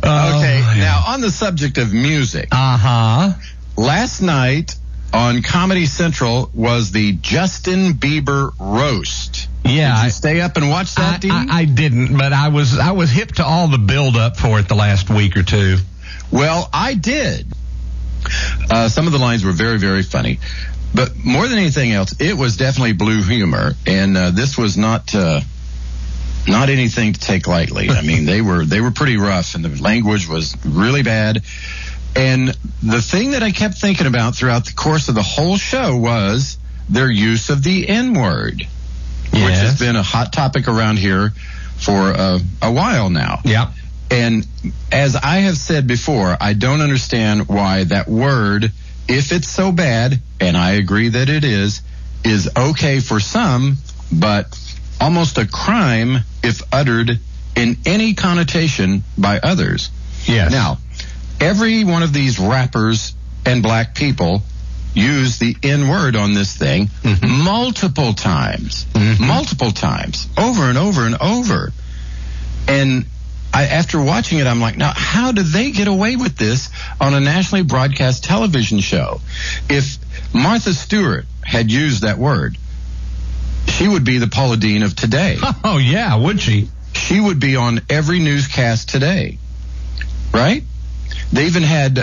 Okay, now on the subject of music. Last night on Comedy Central was the Justin Bieber roast. Yeah. Did you stay up and watch that, Dean? I didn't, but I was hip to all the build-up for it the last week or two. Well, I did. Some of the lines were very, very funny. But more than anything else, it was definitely blue humor, and this was not anything to take lightly. I mean, they were pretty rough, and the language was really bad. And the thing that I kept thinking about throughout the course of the whole show was their use of the N-word, which has been a hot topic around here for a while now. Yeah. And as I have said before, I don't understand why that word, if it's so bad, and I agree that it is okay for some, but almost a crime if uttered in any connotation by others. Yes. Now, every one of these rappers and black people use the N-word on this thing multiple times, over and over and over. And after watching it, I'm like, now, how did they get away with this on a nationally broadcast television show? If Martha Stewart had used that word, she would be the Paula Deen of today. Oh, yeah, would she? She would be on every newscast today, right? They even had,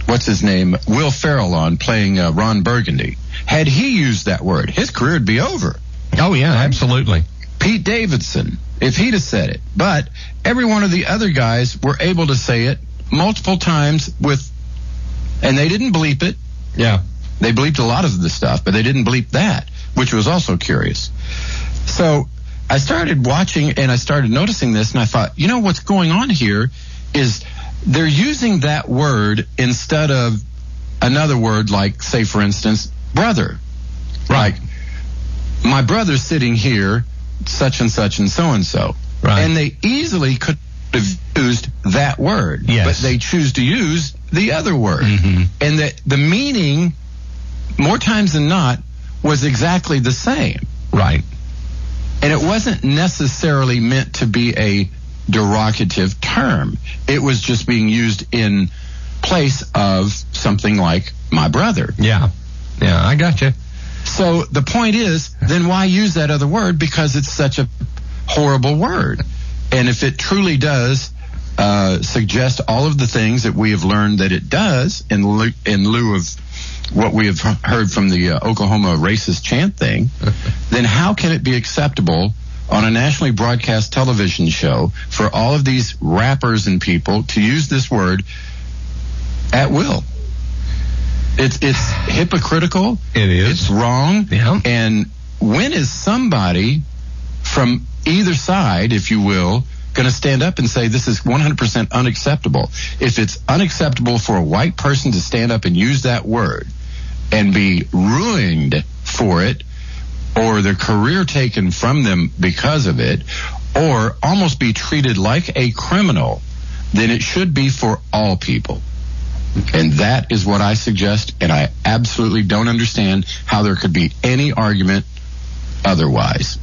what's his name, Will Ferrell on playing Ron Burgundy. Had he used that word, his career would be over. Oh, yeah, absolutely. Pete Davidson, if he'd have said it. But every one of the other guys were able to say it multiple times and they didn't bleep it. Yeah. They bleeped a lot of the stuff, but they didn't bleep that, which was also curious. So I started watching and I started noticing this, and I thought, you know, what's going on here is they're using that word instead of another word like, say, for instance, brother. Right. Like, my brother's sitting here, such and such and so. Right. And they easily could have used that word. Yes. But they choose to use the other word. And the meaning, more times than not, was exactly the same. Right. And it wasn't necessarily meant to be a derogative term. It was just being used in place of something like my brother. Yeah. Yeah, I got you. So the point is, then why use that other word? Because it's such a horrible word. And if it truly does suggest all of the things that we have learned that it does in lieu of what we have heard from the Oklahoma racist chant thing, then how can it be acceptable on a nationally broadcast television show for all of these rappers and people to use this word at will? It's hypocritical. It is. It's wrong. Yeah. And when is somebody from either side, if you will, going to stand up and say this is 100% unacceptable? If it's unacceptable for a white person to stand up and use that word and be ruined for it, or their career taken from them because of it, or almost be treated like a criminal, then it should be for all people. And that is what I suggest, and I absolutely don't understand how there could be any argument otherwise.